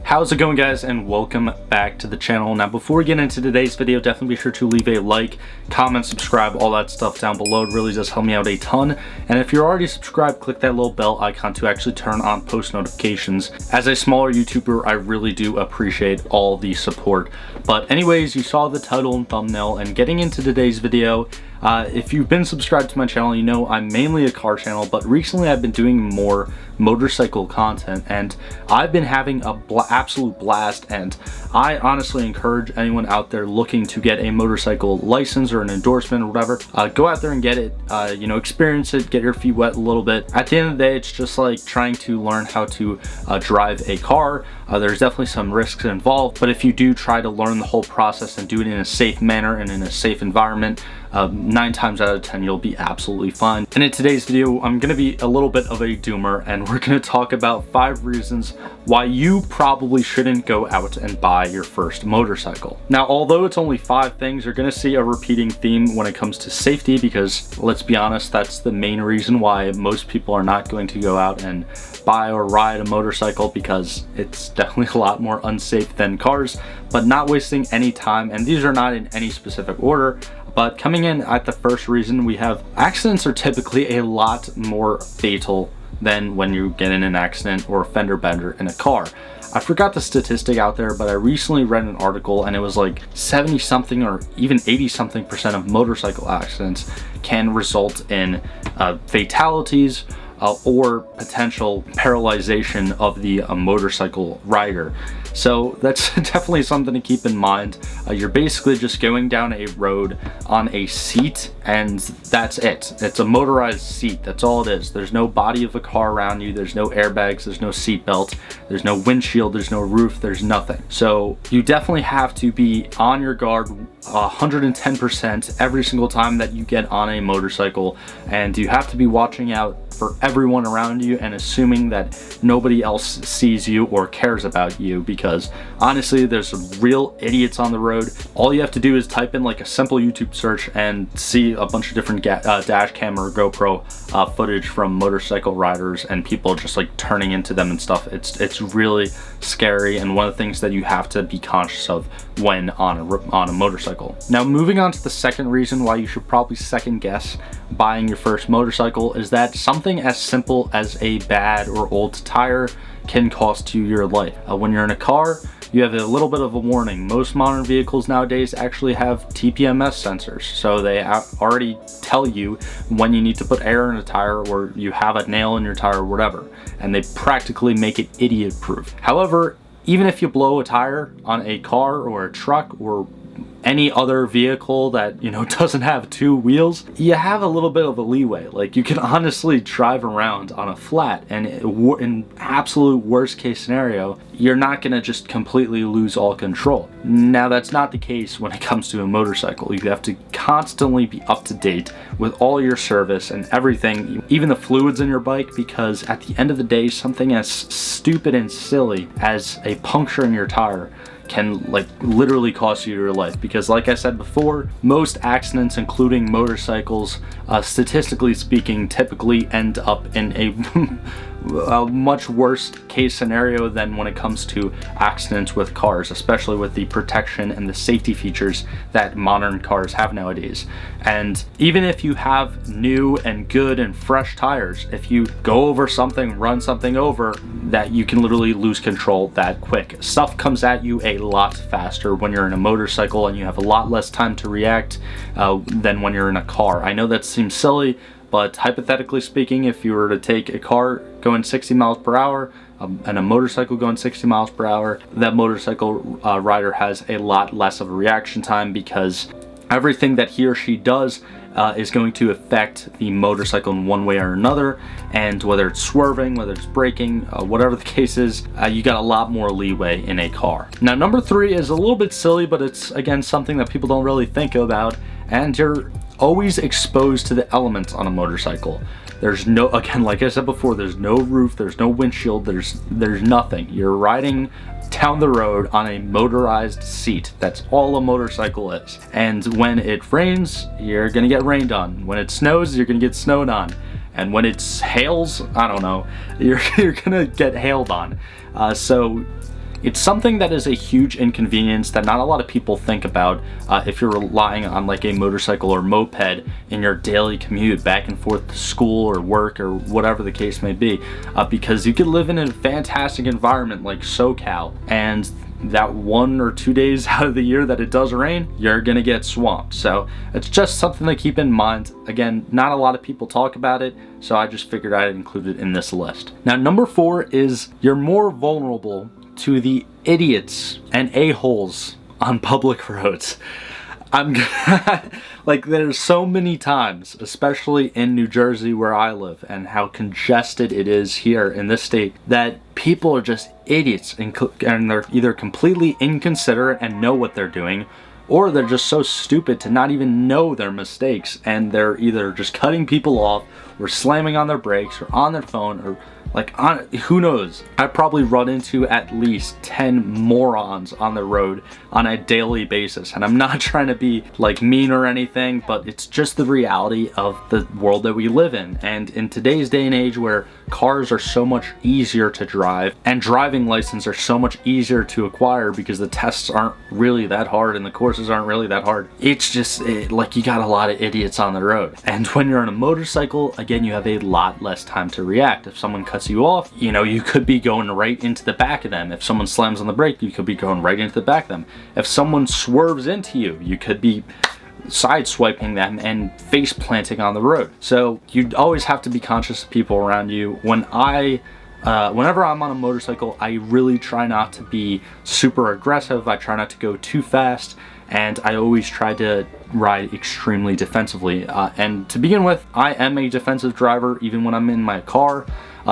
How's it going, guys, and welcome back to the channel. Now before we get into today's video, definitely be sure to leave a like, comment, subscribe, all that stuff down below. It really does help me out a ton. And if you're already subscribed, click that little bell icon to actually turn on post notifications. As a smaller YouTuber, I really do appreciate all the support. But anyways, you saw the title and thumbnail, and getting into today's video, if you've been subscribed to my channel, you know I'm mainly a car channel, but recently I've been doing more motorcycle content, and I've been having a absolute blast. And I honestly encourage anyone out there looking to get a motorcycle license or an endorsement or whatever, go out there and get it, experience it, get your feet wet a little bit. At the end of the day, it's just like trying to learn how to drive a car. There's definitely some risks involved, but if you do try to learn the whole process and do it in a safe manner and in a safe environment, 9 times out of 10 you'll be absolutely fine. And in today's video, I'm going to be a little bit of a doomer, and we're going to talk about 5 reasons why you probably shouldn't go out and buy your first motorcycle. Now, although it's only 5 things, you're going to see a repeating theme when it comes to safety, because let's be honest, that's the main reason why most people are not going to go out and buy or ride a motorcycle, because it's definitely a lot more unsafe than cars. But not wasting any time, and these are not in any specific order, but coming in at the first reason, we have accidents are typically a lot more fatal than when you get in an accident or a fender bender in a car. I forgot the statistic out there, but I recently read an article, and it was like 70 something or even 80 something percent of motorcycle accidents can result in fatalities or potential paralyzation of the motorcycle rider. So that's definitely something to keep in mind. You're basically just going down a road on a seat, and that's it. It's a motorized seat. That's all it is. There's no body of a car around you. There's no airbags. There's no seat belt. There's no windshield. There's no roof. There's nothing. So you definitely have to be on your guard 110% every single time that you get on a motorcycle, and you have to be watching out for everyone around you and assuming that nobody else sees you or cares about you, because honestly, there's some real idiots on the road. All you have to do is type in like a simple YouTube search and see a bunch of different dash cam or GoPro footage from motorcycle riders and people just like turning into them and stuff. It's really scary, and one of the things that you have to be conscious of when on a motorcycle. Now, moving on to the second reason why you should probably second guess buying your first motorcycle is that something as simple as a bad or old tire can cost you your life. When you're in a car, you have a little bit of a warning. Most modern vehicles nowadays actually have TPMS sensors, so they already tell you when you need to put air in a tire or you have a nail in your tire or whatever, and they practically make it idiot proof. However, even if you blow a tire on a car or a truck or any other vehicle that, doesn't have 2 wheels, you have a little bit of a leeway. Like, you can honestly drive around on a flat, and in absolute worst case scenario, you're not gonna just completely lose all control. Now, that's not the case when it comes to a motorcycle. You have to constantly be up to date with all your service and everything, even the fluids in your bike, because at the end of the day, something as stupid and silly as a puncture in your tire can literally cost you your life. Because like I said before, most accidents, including motorcycles, statistically speaking, typically end up in a much worse case scenario than when it comes to accidents with cars, especially with the protection and the safety features that modern cars have nowadays. And even if you have new and good and fresh tires, if you go over something, run something over, that you can literally lose control that quick. Stuff comes at you a lot faster when you're in a motorcycle, and you have a lot less time to react than when you're in a car. I know that seems silly, but hypothetically speaking, if you were to take a car going 60 miles per hour and a motorcycle going 60 miles per hour, that motorcycle rider has a lot less of a reaction time, because everything that he or she does is going to affect the motorcycle in one way or another. And whether it's swerving, whether it's braking, whatever the case is, you got a lot more leeway in a car. Now, number 3 is a little bit silly, but it's again something that people don't really think about, and you're always exposed to the elements on a motorcycle. There's no, again, like I said before, there's no roof, there's no windshield, there's nothing. You're riding down the road on a motorized seat. That's all a motorcycle is. And when it rains, you're gonna get rained on. When it snows, you're gonna get snowed on. And when it hails, I don't know, you're gonna get hailed on. So It's something that is a huge inconvenience that not a lot of people think about if you're relying on like a motorcycle or moped in your daily commute back and forth to school or work or whatever the case may be, because you could live in a fantastic environment like SoCal, and that 1 or 2 days out of the year that it does rain, you're gonna get swamped. So it's just something to keep in mind. Again, not a lot of people talk about it, so I just figured I'd include it in this list. Now, number 4 is you're more vulnerable to the idiots and a-holes on public roads. Like, there's so many times, especially in New Jersey where I live and how congested it is here in this state, that people are just idiots and they're either completely inconsiderate and know what they're doing, or they're just so stupid to not even know their mistakes, and they're either just cutting people off or slamming on their brakes or on their phone or who knows. I probably run into at least 10 morons on the road on a daily basis, and I'm not trying to be like mean or anything, but it's just the reality of the world that we live in. And in today's day and age where cars are so much easier to drive and driving licenses are so much easier to acquire because the tests aren't really that hard and the courses aren't really that hard, it's just like you got a lot of idiots on the road. And when you're on a motorcycle, again, you have a lot less time to react. If someone cuts you off, you know, you could be going right into the back of them. If someone slams on the brake, you could be going right into the back of them. If someone swerves into you, you could be sideswiping them and face planting on the road. So you always have to be conscious of people around you. Whenever I'm on a motorcycle, I really try not to be super aggressive. I try not to go too fast, and I always try to ride extremely defensively. And to begin with, I am a defensive driver even when I'm in my car,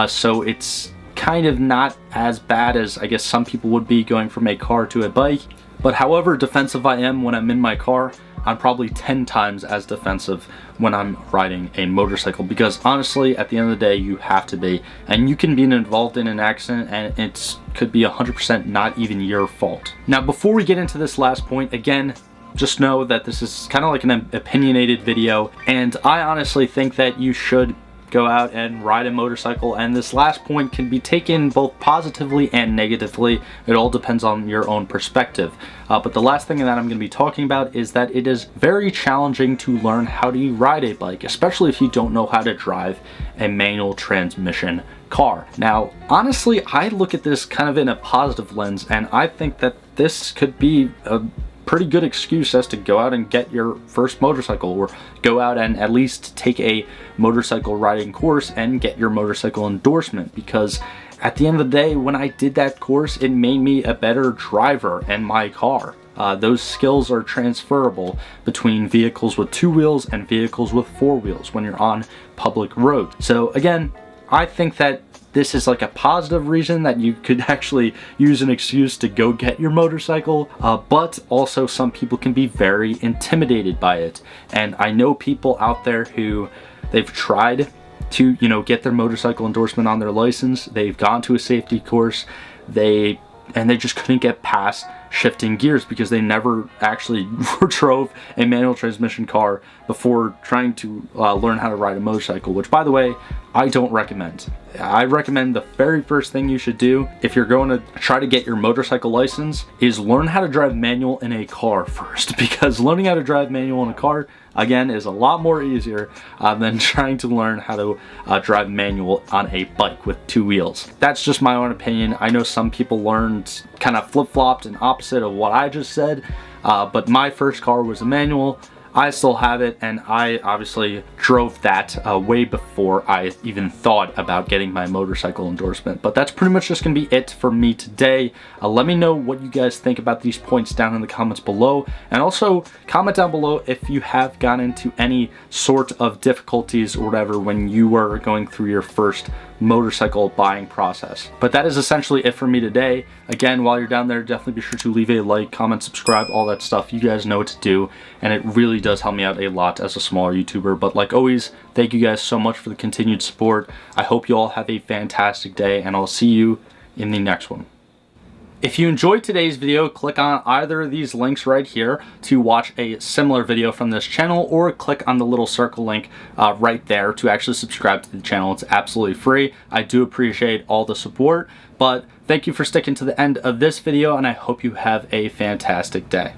so it's kind of not as bad as I guess some people would be going from a car to a bike. But however defensive I am when I'm in my car, I'm probably 10 times as defensive when I'm riding a motorcycle, because honestly, at the end of the day, you have to be, and you can be involved in an accident and it could be 100% not even your fault. Now, before we get into this last point, again, just know that this is kind of like an opinionated video, and I honestly think that you should go out and ride a motorcycle, and this last point can be taken both positively and negatively. It all depends on your own perspective. But the last thing that I'm going to be talking about is that it is very challenging to learn how to ride a bike, especially if you don't know how to drive a manual transmission car. Now, honestly, I look at this kind of in a positive lens, and I think that this could be a pretty good excuse as to go out and get your first motorcycle, or go out and at least take a motorcycle riding course and get your motorcycle endorsement, because at the end of the day, when I did that course, it made me a better driver in my car. Those skills are transferable between vehicles with 2 wheels and vehicles with 4 wheels when you're on public road. So again, I think that this is like a positive reason that you could actually use an excuse to go get your motorcycle, but also some people can be very intimidated by it. And I know people out there who they've tried to, you know, get their motorcycle endorsement on their license. They've gone to a safety course, they just couldn't get past shifting gears because they never actually drove a manual transmission car before trying to learn how to ride a motorcycle, which, by the way, I don't recommend. I recommend the very first thing you should do if you're going to try to get your motorcycle license is learn how to drive manual in a car first, because learning how to drive manual in a car, again, is a lot more easier than trying to learn how to drive manual on a bike with 2 wheels. That's just my own opinion. I know some people learned kind of flip-flopped and opposite of what I just said, but my first car was a manual. I still have it, and I obviously drove that way before I even thought about getting my motorcycle endorsement. But that's pretty much just gonna be it for me today. Let me know what you guys think about these points down in the comments below, and also comment down below if you have gotten into any sort of difficulties or whatever when you were going through your first motorcycle buying process. But that is essentially it for me today. Again, while you're down there, definitely be sure to leave a like, comment, subscribe, all that stuff. You guys know what to do, and it really does help me out a lot as a smaller YouTuber. But like always, thank you guys so much for the continued support. I hope you all have a fantastic day, and I'll see you in the next one. If you enjoyed today's video, click on either of these links right here to watch a similar video from this channel, or click on the little circle link right there to actually subscribe to the channel. It's absolutely free. I do appreciate all the support, but thank you for sticking to the end of this video, and I hope you have a fantastic day.